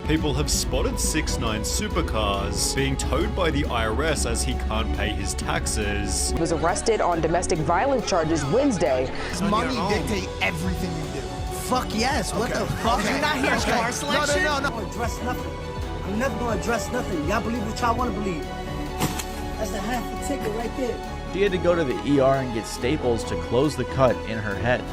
people have spotted 6ix9ine supercars being towed by the IRS as he can't pay his taxes. He was arrested on domestic violence charges Wednesday. Money dictate everything you do. Fuck yes, what the fuck? You're not here car selection? No. I'm never gonna address nothing. I'm never gonna address nothing. Y'all believe what y'all wanna believe. That's a half a ticket right there. She had to go to the ER and get staples to close the cut in her head.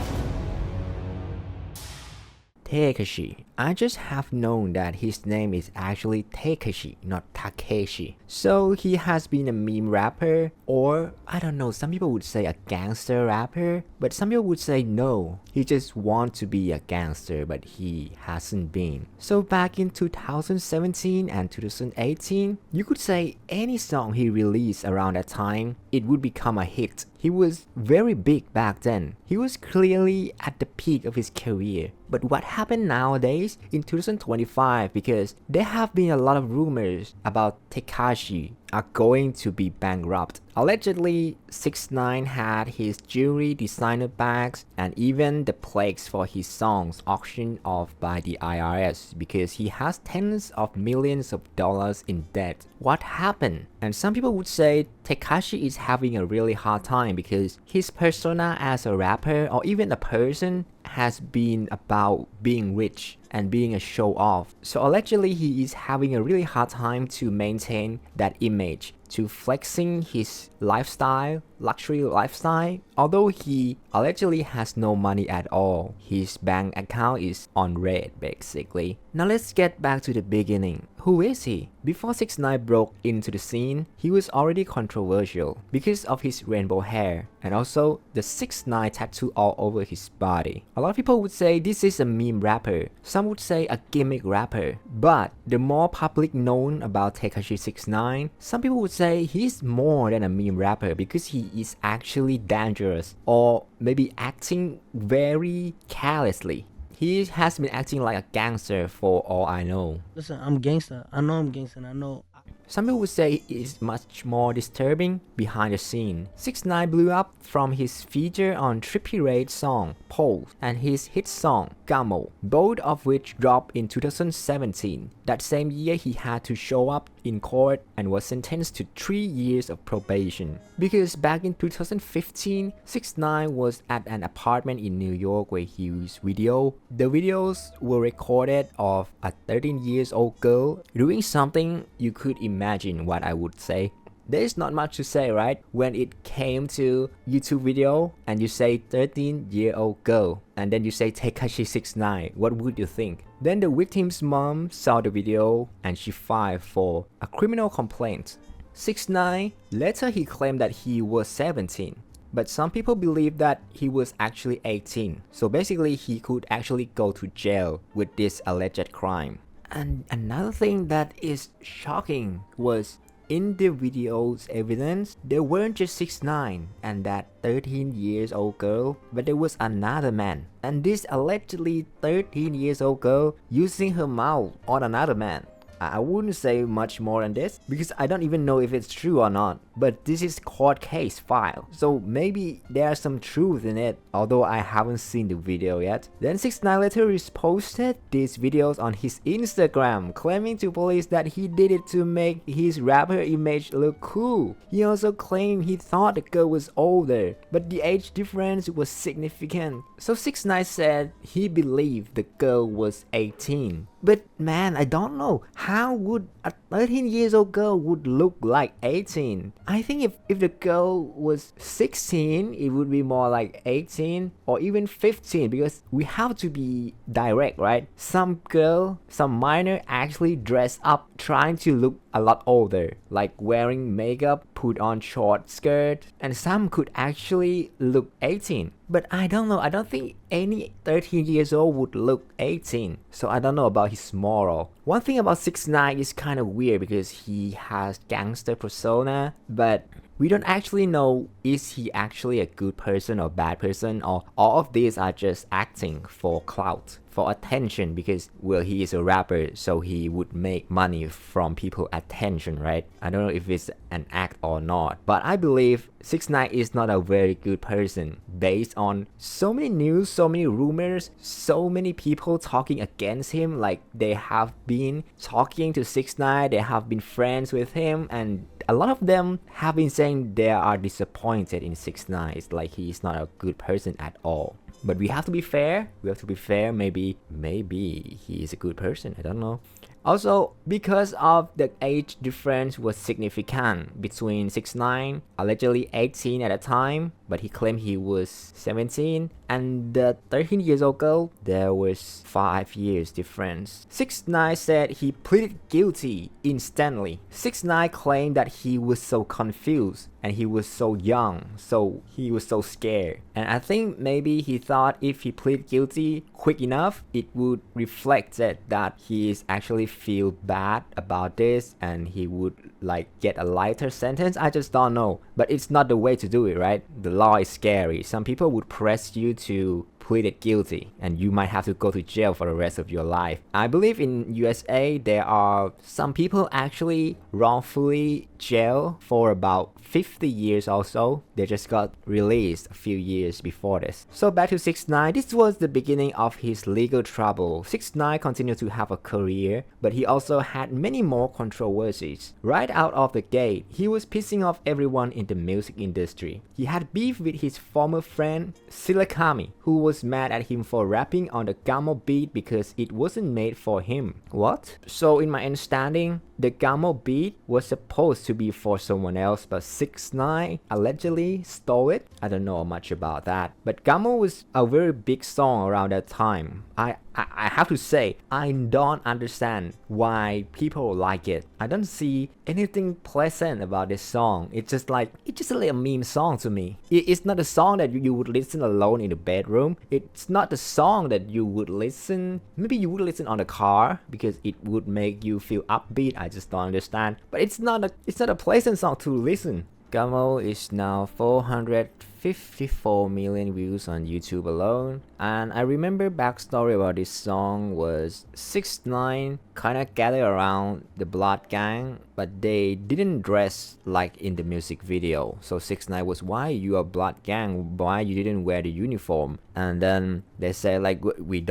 Tekashi. I just have known that his name is actually Tekashi, not Takeshi. So he has been a meme rapper, or I don't know, some people would say a gangster rapper, but some people would say no, he just wants to be a gangster but he hasn't been. So back in 2017 and 2018, you could say any song he released around that time, it would become a hit. He was very big back then. He was clearly at the peak of his career. But what happened nowadays in 2025, because there have been a lot of rumors about Tekashi are going to be bankrupt. Allegedly, 6ix9ine had his jewelry designer bags and even the plaques for his songs auctioned off by the IRS because he has tens of millions of dollars in debt. What happened? And some people would say Tekashi is having a really hard time because his persona as a rapper or even a person has been about being rich and being a show off. So allegedly he is having a really hard time to maintain that image, to flexing his lifestyle, luxury lifestyle. Although he allegedly has no money at all, his bank account is on red basically. Now let's get back to the beginning. Who is he? Before 6ix9ine broke into the scene, he was already controversial because of his rainbow hair and also the 6ix9ine tattoo all over his body. A lot of people would say this is a meme rapper. Some would say a gimmick rapper. But the more public known about Tekashi 6ix9ine, some people would say he's more than a meme rapper because he is actually dangerous or maybe acting very carelessly. He has been acting like a gangster for all I know. Listen, I'm gangster. I know I'm gangster and I know. Some people would say it is much more disturbing behind the scene. 6ix9ine blew up from his feature on Trippie Reid's song Pose and his hit song Gamo, both of which dropped in 2017. That same year he had to show up in court and was sentenced to 3 years of probation. Because back in 2015, 6ix9ine was at an apartment in New York where he used video. The videos were recorded of a 13-year-old girl doing something you could imagine what I would say. There is not much to say, right? When it came to YouTube video and you say 13-year-old girl and then you say Tekashi 6ix9ine, what would you think? Then the victim's mom saw the video and she filed for a criminal complaint. 6ix9ine, later he claimed that he was 17. But some people believe that he was actually 18. So basically he could actually go to jail with this alleged crime. And another thing that is shocking was in the video's evidence, there weren't just 6ix9ine and that 13-year-old girl, but there was another man. And this allegedly 13-year-old girl using her mouth on another man. I wouldn't say much more than this because I don't even know if it's true or not. But this is court case file, so maybe there's some truth in it, although I haven't seen the video yet. Then 6ix9ine later posted these videos on his Instagram, claiming to police that he did it to make his rapper image look cool. He also claimed he thought the girl was older, but the age difference was significant. So 6ix9ine said he believed the girl was 18. But man, I don't know, how would a 13-year-old girl would look like 18? I think if the girl was 16, it would be more like 18 or even 15 because we have to be direct, right? Some minor actually dress up trying to look a lot older, like wearing makeup, put on short skirt, and some could actually look 18. But I don't know, I don't think any 13 years old would look 18. So I don't know about his moral. One thing about 6ix9ine is kind of weird because he has gangster persona, but we don't actually know is he actually a good person or bad person, or all of these are just acting for clout, for attention, because well, he is a rapper, so he would make money from people attention, right? I don't know if it's an act or not, but I believe 6ix9ine is not a very good person based on so many news, so many rumors, so many people talking against him. Like they have been talking to 6ix9ine, they have been friends with him, and a lot of them have been saying they are disappointed in 6ix9ine. It's like he's not a good person at all. But we have to be fair. Maybe he is a good person. I don't know. Also, because of the age difference was significant between 6ix9ine, allegedly 18 at the time, but he claimed he was 17, and the 13 years old girl, there was 5 years difference. 6ix9ine said he pleaded guilty instantly. 6ix9ine claimed that he was so confused and he was so young, so he was so scared. And I think maybe he thought if he pleaded guilty quick enough, it would reflect that he is actually feel bad about this and he would like get a lighter sentence. I just don't know, but it's not the way to do it, right? The law is scary. Some people would press you to plead guilty and you might have to go to jail for the rest of your life. I believe in USA there are some people actually wrongfully jail for about 50 years or so. They just got released a few years before this. So back to 6ix9ine, this was the beginning of his legal trouble. 6ix9ine continued to have a career, but he also had many more controversies. Right out of the gate, he was pissing off everyone in the music industry. He had beef with his former friend Silikami, who was mad at him for rapping on the Gamo beat because it wasn't made for him. What? So in my understanding, the Gamo beat was supposed to be for someone else, but 6ix9ine allegedly stole it. I don't know much about that. But Gamo was a very big song around that time. I have to say, I don't understand why people like it. I don't see anything pleasant about this song. It's just like a meme song to me. It's not a song that you would listen alone in the bedroom. It's not the song that you would listen. Maybe you would listen on the car because it would make you feel upbeat. I just don't understand. But it's not a pleasant song to listen. Gamo is now 454 million views on YouTube alone, and I remember backstory about this song was 6ix9ine kinda gathered around the Blood Gang, but they didn't dress like in the music video. So 6ix9ine was, why you are Blood Gang, why you didn't wear the uniform? And then they say like we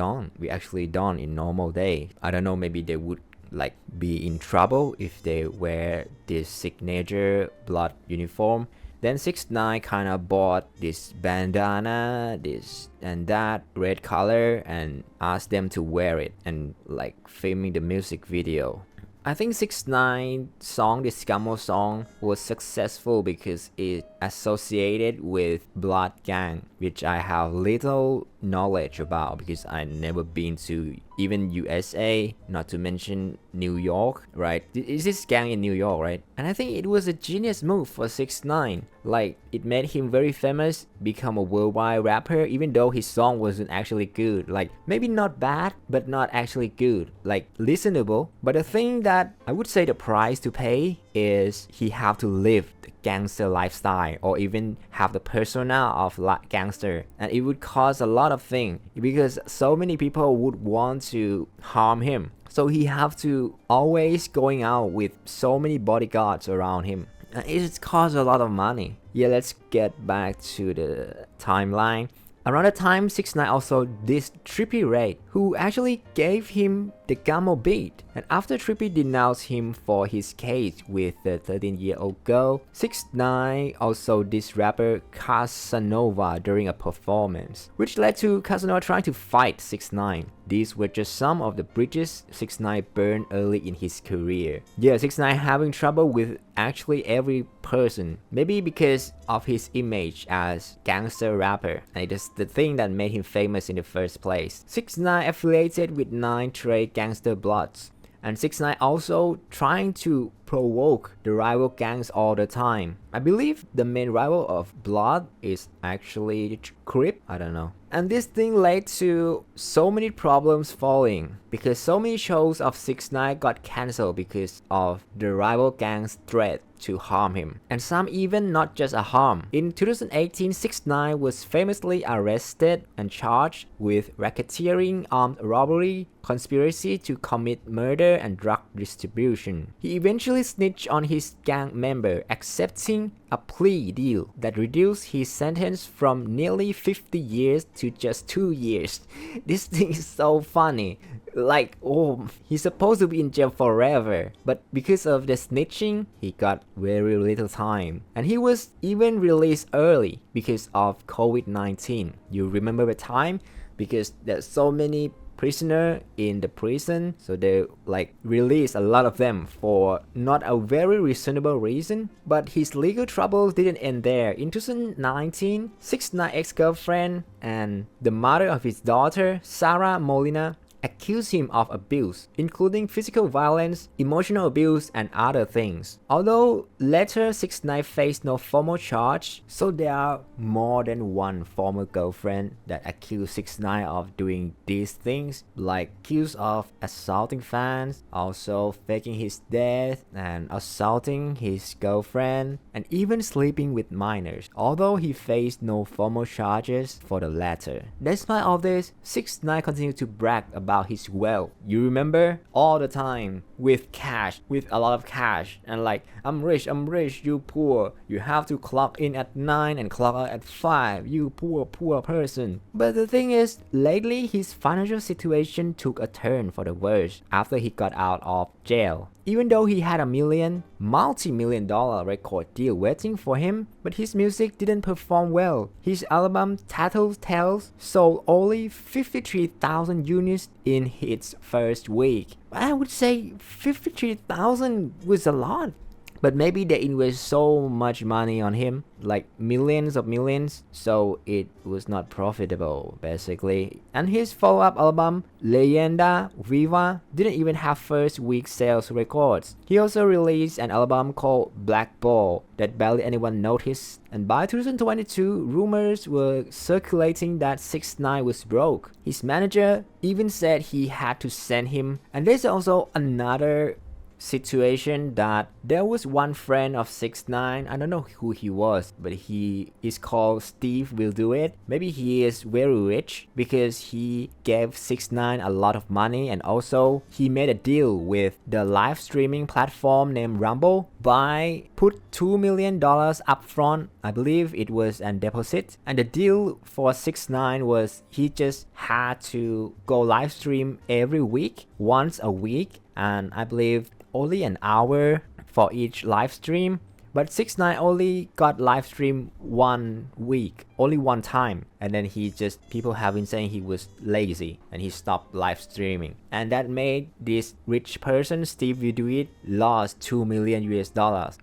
actually don't in normal day. I don't know, maybe they would like be in trouble if they wear this signature blood uniform. Then 6ix9ine kind of bought this bandana, this and that red color, and asked them to wear it and like filming the music video. I think 6ix9ine song, this Gamo song, was successful because it associated with Blood Gang, which I have little knowledge about because I never been to even USA, not to mention New York, right? Is this gang in New York, right? And I think it was a genius move for 6ix9ine. Like, it made him very famous, become a worldwide rapper, even though his song wasn't actually good. Like, maybe not bad, but not actually good. Like, listenable. But the thing that I would say the price to pay is he have to live the gangster lifestyle or even have the persona of gangster, and it would cause a lot of things because so many people would want to harm him, so he have to always going out with so many bodyguards around him, and it costs a lot of money. Yeah, let's get back to the timeline. Around the time, 6ix9ine also dissed Trippie Redd, who actually gave him the Gamo beat. And after Trippie denounced him for his case with the 13-year-old girl, 6ix9ine also dissed rapper Casanova during a performance, which led to Casanova trying to fight 6ix9ine. These were just some of the bridges 6ix9ine burned early in his career. Yeah, 6ix9ine having trouble with actually every person, maybe because of his image as gangster rapper, and it is the thing that made him famous in the first place. 6ix9ine affiliated with 9 Trey Gangster Bloods, and 6ix9ine also trying to provoke the rival gangs all the time. I believe the main rival of Blood is actually Crip, I don't know. And this thing led to so many problems falling because so many shows of 6 9 got cancelled because of the rival gang's threat to harm him. And some even not just a harm. In 2018, 6 9 was famously arrested and charged with racketeering, armed robbery, conspiracy to commit murder, and drug distribution. He eventually snitched on his gang member, accepting a plea deal that reduced his sentence from nearly 50 years to just 2 years. This thing is so funny. Like, oh, he's supposed to be in jail forever, but because of the snitching, he got very little time. And he was even released early because of COVID-19. You remember the time? Because there's so many prisoner in the prison, so they like release a lot of them for not a very reasonable reason. But his legal troubles didn't end there. In 2019, 6ix9ine ex-girlfriend and the mother of his daughter, Sarah Molina, accused him of abuse, including physical violence, emotional abuse, and other things. Although later 6ix9ine faced no formal charge, so there are more than one former girlfriend that accused 6ix9ine of doing these things, like accused of assaulting fans, also faking his death, and assaulting his girlfriend, and even sleeping with minors, although he faced no formal charges for the latter. Despite all this, 6ix9ine continued to brag about his wealth. You remember? All the time. With cash. With a lot of cash. And like, I'm rich, you poor. You have to clock in at 9 and clock out at 5. You poor person. But the thing is, lately his financial situation took a turn for the worse after he got out of jail. Even though he had a multi-million dollar record deal waiting for him, but his music didn't perform well. His album Tattletales sold only 53,000 units in its first week. I would say 53,000 was a lot. But maybe they invest so much money on him, like millions of millions, so it was not profitable, basically. And his follow-up album, Leyenda Viva, didn't even have first week sales records. He also released an album called Black Ball that barely anyone noticed. And by 2022, rumors were circulating that 6ix9ine was broke. His manager even said he had to send him. And there's also another situation that there was one friend of 6ix9ine. I don't know who he was, but he is called Steve Will Do It. Maybe he is very rich because he gave 6ix9ine a lot of money, and also he made a deal with the live streaming platform named Rumble by put $2 million up front. I believe it was a deposit, and the deal for 6ix9ine was he just had to go live stream every week, once a week, and I believe only an hour for each live stream. But 6ix9ine only got live stream 1 week, only one time, and then people have been saying he was lazy and he stopped live streaming, and that made this rich person, Steve Will Do It, lost $2 million US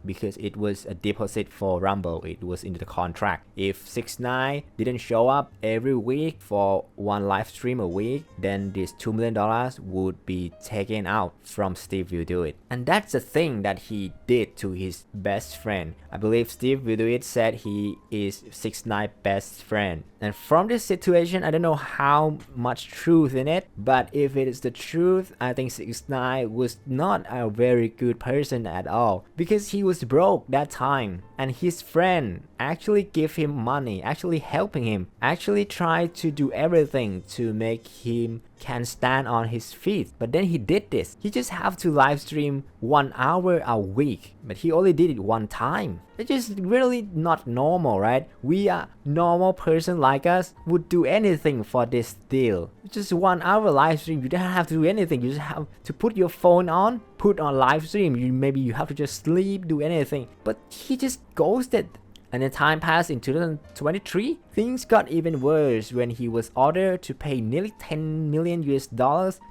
because it was a deposit for Rumble. It was in the contract. If 6ix9ine didn't show up every week for one live stream a week, then this $2 million would be taken out from Steve Will Do It. And that's the thing that he did to his best friend. I believe Steve Will Do It said he is 6ix9ine's best friend. And from this situation, I don't know how much truth in it, but if it is the truth, I think 6ix9ine was not a very good person at all, because he was broke that time, and his friend actually give him money, actually helping him, actually tried to do everything to make him can stand on his feet. But then he did this. He just have to live stream 1 hour a week, but he only did it one time. It's just really not normal, right? We are normal person like us would do anything for this deal. Just 1 hour live stream, you don't have to do anything. You just have to put your phone on, put on live stream. Maybe you have to just sleep, do anything. But he just ghosted. And then time passed. In 2023, things got even worse when he was ordered to pay nearly $10 million US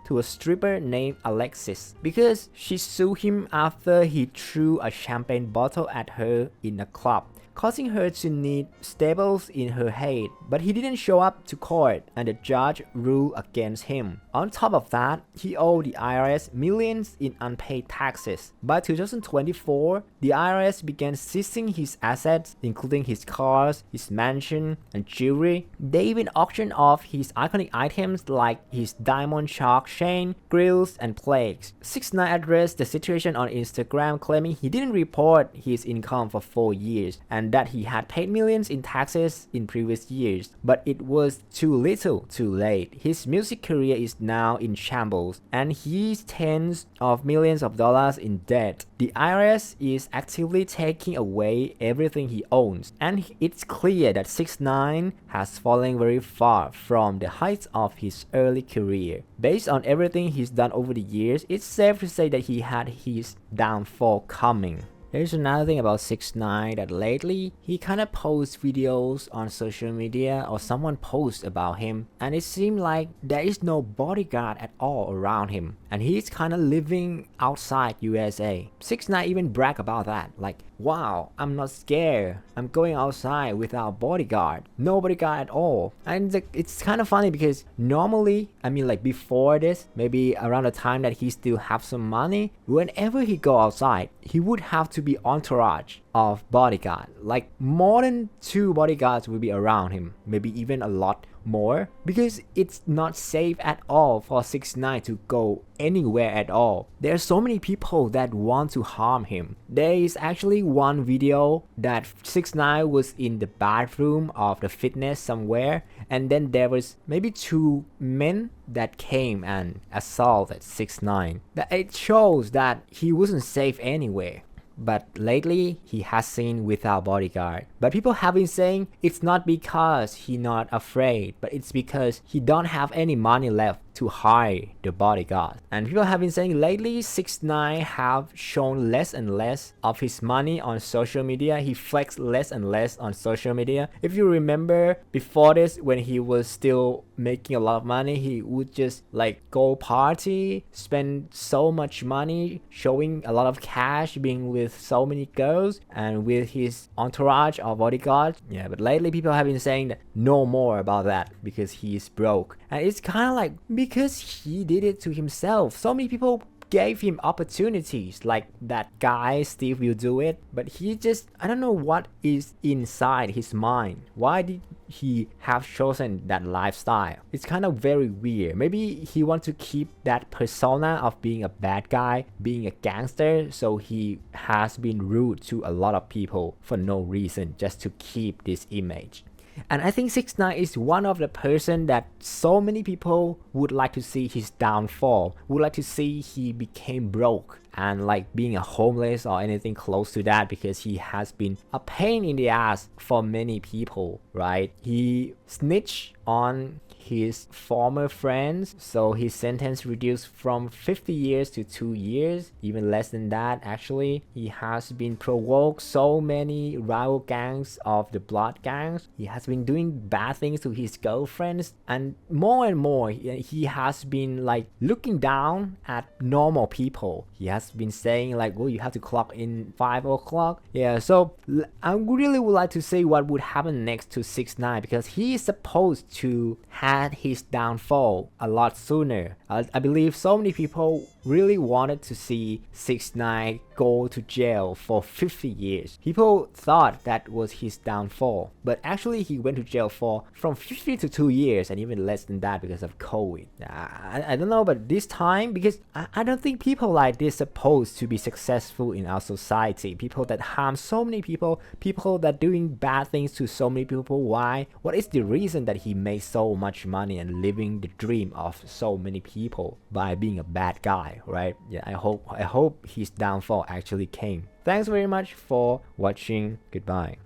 to a stripper named Alexis because she sued him after he threw a champagne bottle at her in a club, causing her to need staples in her head. But he didn't show up to court, and the judge ruled against him. On top of that, he owed the IRS millions in unpaid taxes. By 2024, the IRS began seizing his assets, including his cars, his mansion, and jewelry. They even auctioned off his iconic items like his diamond shark chain, grills, and plagues. 6ix9ine addressed the situation on Instagram, claiming he didn't report his income for 4 years and that he had paid millions in taxes in previous years, but it was too little too late. His music career is now in shambles and he's tens of millions of dollars in debt. The IRS is actively taking away everything he owns, and it's clear that 6ix9ine has fallen very far from the heights of his early career. Based on everything he's done over the years, it's safe to say that he had his downfall coming. There's another thing about 6ix9ine that lately he kinda posts videos on social media or someone posts about him and it seemed like there is no bodyguard at all around him and he's kinda living outside USA. 6ix9ine even brag about that, like, wow, I'm not scared, I'm going outside without bodyguard, no bodyguard at all. And it's kind of funny because normally, I mean like before this, maybe around the time that he still have some money, whenever he go outside, he would have to be entourage of bodyguard, like more than 2 bodyguards will be around him, maybe even a lot more, because it's not safe at all for 6ix9ine to go anywhere at all. There are so many people that want to harm him. There is actually one video that 6ix9ine was in the bathroom of the fitness somewhere and then there was maybe 2 men that came and assaulted 6ix9ine. That it shows that he wasn't safe anywhere. But lately he has seen without bodyguard. But people have been saying it's not because he not afraid, but it's because he don't have any money left to hire the bodyguard. And people have been saying lately 6ix9ine have shown less and less of his money on social media. He flexed less and less on social media. If you remember before this, when he was still making a lot of money, he would just like go party, spend so much money, showing a lot of cash, being with so many girls and with his entourage or bodyguard. Yeah, but lately people have been saying that no more about that because he is broke. And it's kind of like because he did it to himself. So many people gave him opportunities, like that guy Steve will do it, but he just, I don't know what is inside his mind. Why did he have chosen that lifestyle? It's kind of very weird. Maybe he wants to keep that persona of being a bad guy, being a gangster, so he has been rude to a lot of people for no reason, just to keep this image. And I think 6ix9ine is one of the person that so many people would like to see his downfall, would like to see he became broke and like being a homeless or anything close to that, because he has been a pain in the ass for many people, right? He snitched on his former friends, so his sentence reduced from 50 years to 2 years, even less than that actually. He has been provoked so many rival gangs of the blood gangs. He has been doing bad things to his girlfriends, and more he has been like looking down at normal people. He has been saying like, well, you have to clock in 5 o'clock. Yeah, so I really would like to see what would happen next to 6ix9ine, because he is supposed to had his downfall a lot sooner. I believe so many people really wanted to see 6ix9ine go to jail for 50 years. People thought that was his downfall, but actually he went to jail for from 50 to 2 years and even less than that because of COVID. I don't know, but this time, because I don't think people like this supposed to be successful in our society. People that harm so many people, people that doing bad things to so many people. Why? What is the reason that he made so much money and living the dream of so many people by being a bad guy, right? Yeah, I hope his downfall actually came. Thanks very much for watching. Goodbye.